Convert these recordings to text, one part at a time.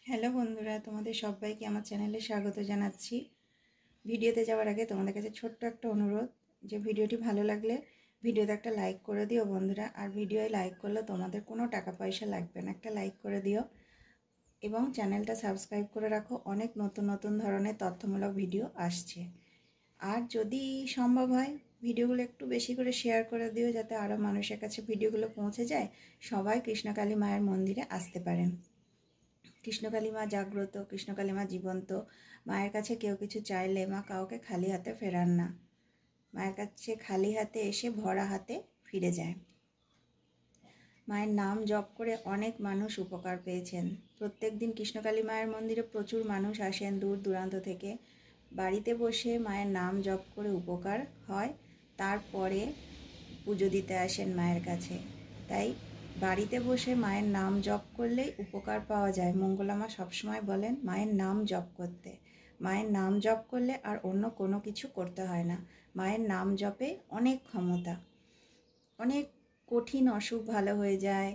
Hello বন্ধুরা, তোমাদের সবাইকে আমার চ্যানেলে স্বাগত জানাচ্ছি। ভিডিওতে যাওয়ার আগে তোমাদের কাছে ছোট্ট একটা অনুরোধ, যে ভিডিওটি ভালো লাগলে ভিডিওতে একটা লাইক করে দিও বন্ধুরা। আর ভিডিওয় লাইক করলে তোমাদের কোনো টাকা পয়সা লাগবে না, একটা লাইক করে দিও এবং চ্যানেলটা সাবস্ক্রাইব করে রাখো। অনেক নতুন নতুন ধরনের তথ্যমূলক ভিডিও আসছে। আর যদি সম্ভব হয় ভিডিওগুলো একটু বেশি করে শেয়ার করে দিও, যাতে আরও মানুষের কাছে ভিডিওগুলো পৌঁছে যায়, সবাই কৃষ্ণকালী মায়ের মন্দিরে আসতে পারেন। কৃষ্ণকালী মা জাগ্রত, কৃষ্ণকালী মা জীবন্ত। মায়ের কাছে কেউ কিছু চাইলে মা কাউকে খালি হাতে ফেরান না। মায়ের কাছে খালি হাতে এসে ভরা হাতে ফিরে যায়। মায়ের নাম জপ করে অনেক মানুষ উপকার পেয়েছেন। প্রত্যেক দিন কৃষ্ণকালী মায়ের মন্দিরে প্রচুর মানুষ আসেন দূর দূরান্ত থেকে। বাড়িতে বসে মায়ের নাম জপ করে উপকার হয়, তারপরে পুজো দিতে আসেন মায়ের কাছে। তাই বাড়িতে বসে মায়ের নাম জপ করলেই উপকার পাওয়া যায়। মঙ্গলা মা সবসময় বলেন মায়ের নাম জপ করতে। মায়ের নাম জপ করলে আর অন্য কোনো কিছু করতে হয় না। মায়ের নাম জপে অনেক ক্ষমতা, অনেক কঠিন অসুখ ভালো হয়ে যায়,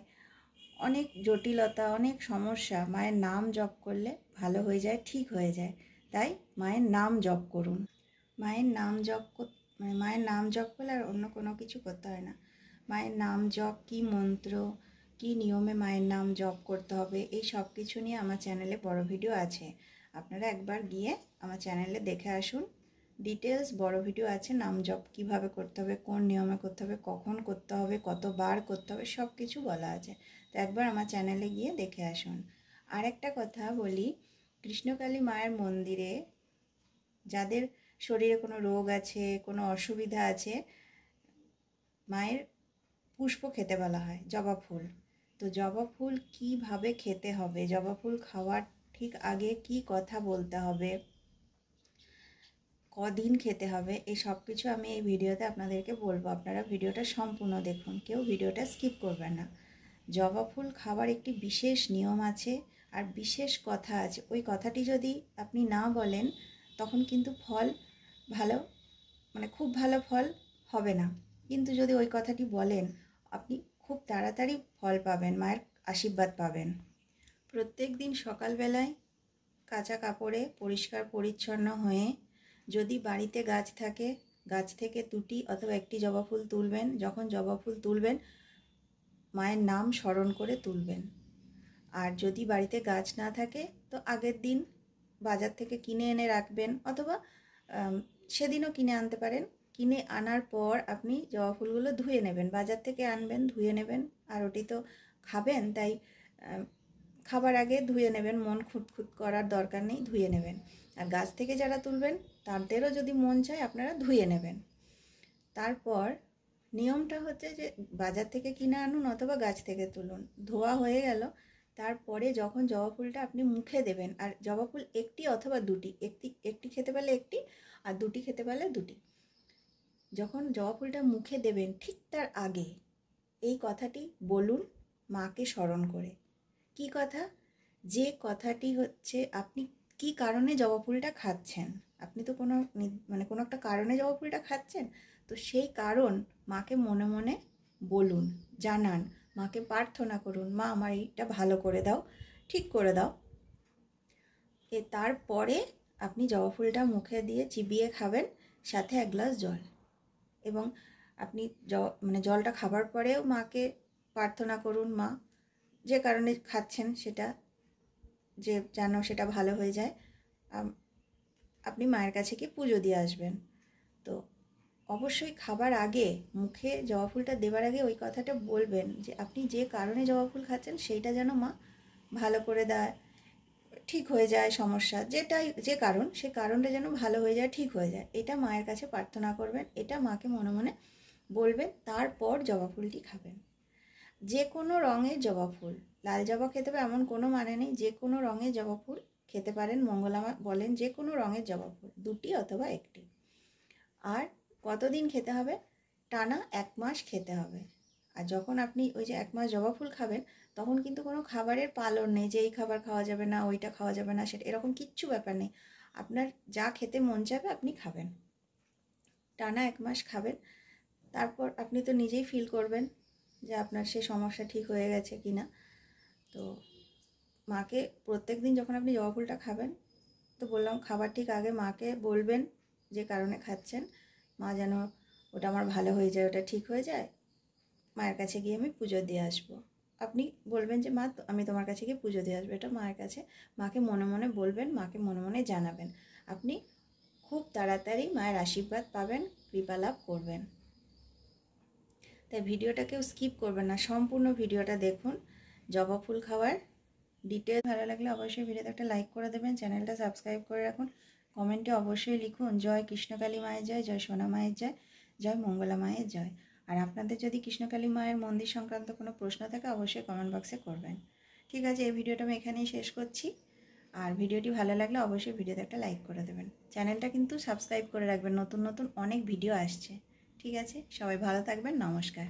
অনেক জটিলতা, অনেক সমস্যা মায়ের নাম জপ করলে ভালো হয়ে যায়, ঠিক হয়ে যায়। তাই মায়ের নাম জপ করুন। মায়ের নাম জপ মায়ের নাম জপ করলে আর অন্য কোনো কিছু করতে হয় না। মায়ের নাম জপ, কী মন্ত্র, কী নিয়মে মায়ের নাম জপ করতে হবে, এই সব কিছু নিয়ে আমার চ্যানেলে বড় ভিডিও আছে। আপনারা একবার গিয়ে আমার চ্যানেলে দেখে আসুন। ডিটেলস বড় ভিডিও আছে, নাম জপ কীভাবে করতে হবে, কোন নিয়মে করতে হবে, কখন করতে হবে, কতবার করতে হবে, সব কিছু বলা আছে। তো একবার আমার চ্যানেলে গিয়ে দেখে আসুন। আর একটা কথা বলি, কৃষ্ণকালী মায়ের মন্দিরে যাদের শরীরে কোনো রোগ আছে, কোনো অসুবিধা আছে, মায়ের পুষ্প খেতে বলা হয়, জবা ফুল। তো জবা ফুল কীভাবে খেতে হবে, জবা ফুল খাওয়ার ঠিক আগে কি কথা বলতে হবে, কদিন খেতে হবে, এই সব কিছু আমি এই ভিডিওতে আপনাদেরকে বলবো। আপনারা ভিডিওটা সম্পূর্ণ দেখুন, কেউ ভিডিওটা স্কিপ করবেন না। জবা ফুল খাওয়ার একটি বিশেষ নিয়ম আছে আর বিশেষ কথা আছে। ওই কথাটি যদি আপনি না বলেন তখন কিন্তু ফল ভালো, খুব ভালো ফল হবে না। কিন্তু যদি ওই কথাটি বলেন, আপনি খুব তাড়াতাড়ি ফল পাবেন, মায়ের আশীর্বাদ পাবেন। প্রত্যেক দিন সকালবেলায় কাঁচা কাপড়ে পরিষ্কার পরিচ্ছন্ন হয়ে, যদি বাড়িতে গাছ থাকে গাছ থেকে দুটি অথবা একটি জবা ফুল তুলবেন। যখন জবা ফুল তুলবেন মায়ের নাম স্মরণ করে তুলবেন। আর যদি বাড়িতে গাছ না থাকে তো আগের দিন বাজার থেকে কিনে এনে রাখবেন, অথবা সেদিনও কিনে আনতে পারেন। কিনে আনার পর আপনি জবা ফুলগুলো ধুয়ে নেবেন, বাজার থেকে আনবেন, ধুয়ে নেবেন। আর ওটি তো খাবেন, তাই খাবার আগে ধুয়ে নেবেন, মন খুঁতখুত করার দরকার নেই, ধুয়ে নেবেন। আর গাছ থেকে যারা তুলবেন তাদেরও যদি মন চায় আপনারা ধুয়ে নেবেন। তারপর নিয়মটা হচ্ছে যে বাজার থেকে কিনে আনুন অথবা গাছ থেকে তুলুন, ধোয়া হয়ে গেল। তারপরে যখন জবা ফুলটা আপনি মুখে দেবেন, আর জবা ফুল একটি অথবা দুটি, একটি খেতে পারলে একটি, আর দুটি খেতে পারলে দুটি। যখন জবা ফুলটা মুখে দেবেন ঠিক তার আগে এই কথাটি বলুন, মাকে স্মরণ করে। কি কথা? যে কথাটি হচ্ছে আপনি কি কারণে জবা ফুলটা খাচ্ছেন। আপনি তো কোনো একটা কারণে জবা ফুলটা খাচ্ছেন, তো সেই কারণ মাকে মনে মনে বলুন, জানান, মাকে প্রার্থনা করুন, মা আমার এইটা ভালো করে দাও, ঠিক করে দাও। তারপরে আপনি জবা ফুলটা মুখে দিয়ে চিবিয়ে খাবেন, সাথে এক গ্লাস জল। এবং আপনি জলটা খাবার পরেও মাকে প্রার্থনা করুন, মা যে কারণে খাচ্ছেন সেটা যে যেন সেটা ভালো হয়ে যায়। আপনি মায়ের কাছে গিয়ে পুজো দিয়ে আসবেন। তো অবশ্যই খাবার আগে মুখে জবা ফুলটা দেওয়ার আগে ওই কথাটা বলবেন যে আপনি যে কারণে জবা ফুল খাচ্ছেন সেইটা যেন মা ভালো করে দেয়, ঠিক হয়ে যায়। সমস্যা যেটাই, যে কারণ, সে কারণটা যেন ভালো হয়ে যায়, ঠিক হয়ে যায়, এটা মায়ের কাছে প্রার্থনা করবেন, এটা মাকে মনে মনে বলবেন। তারপর জবা ফুলটি খাবেন। যে কোনো রঙের জবা ফুল, লাল জবা খেতে হবে এমন কোনো মানে নেই, যে কোনো রঙের জবা ফুল খেতে পারেন। মঙ্গলা মা বলেন যে কোনো রঙের জবা ফুল, দুটি অথবা একটি। আর কতদিন খেতে হবে? টানা 1 মাস খেতে হবে। আর যখন আপনি ওই যে 1 মাস জবা ফুল খাবেন, তখন কিন্তু কোনো খাবারের পালন নেই যে এই খাবার খাওয়া যাবে না, ওইটা খাওয়া যাবে না, সেটা এরকম কিচ্ছু ব্যাপার নেই। আপনার যা খেতে মন চাইবে আপনি খাবেন, টানা 1 মাস খাবেন। তারপর আপনি তো নিজেই ফিল করবেন যে আপনার সে সমস্যা ঠিক হয়ে গেছে কি না। তো মাকে প্রত্যেক দিন যখন আপনি জবা ফুলটা খাবেন, তো বললাম খাবার ঠিক আগে মাকে বলবেন যে কারণে খাচ্ছেন, মা যেন ওটা আমার ভালো হয়ে যায়, ওটা ঠিক হয়ে যায়, মায়ের কাছে গিয়ে আমি পুজো দিয়ে আসবো। আপনি বলবেন যে মা আমি তোমার কাছে গিয়ে পুজো দিয়ে আসবো, এটা মায়ের কাছে মাকে মনে মনে বলবেন, মাকে মনে মনে জানাবেন। আপনি খুব তাড়াতাড়ি মায়ের আশীর্বাদ পাবেন, কৃপা লাভ করবেন। তাই ভিডিওটা কেউ স্কিপ করবেন না, সম্পূর্ণ ভিডিওটা দেখুন। জবা ফুল খাওয়ার ডিটেল ভালো লাগলে অবশ্যই ভিডিওতে একটা লাইক করে দেবেন, চ্যানেলটা সাবস্ক্রাইব করে রাখুন। কমেন্টে অবশ্যই লিখুন জয় কৃষ্ণকালী মায়ের জয়, জয় সোনা মায়ের জয়, জয় মঙ্গলা মায়ের জয়। আর আপনাদের যদি কৃষ্ণকালী মায়ের মন্দির সংক্রান্ত কোনো প্রশ্ন থাকে অবশ্যই কমেন্ট বক্সে করবেন। ঠিক আছে, এই ভিডিওটা আমি এখানেই শেষ করছি। আর ভিডিওটি ভালো লাগলে অবশ্যই ভিডিওতে একটা লাইক করে দেবেন, চ্যানেলটা কিন্তু সাবস্ক্রাইব করে রাখবেন, নতুন নতুন অনেক ভিডিও আসছে। ঠিক আছে, সবাই ভালো থাকবেন, নমস্কার।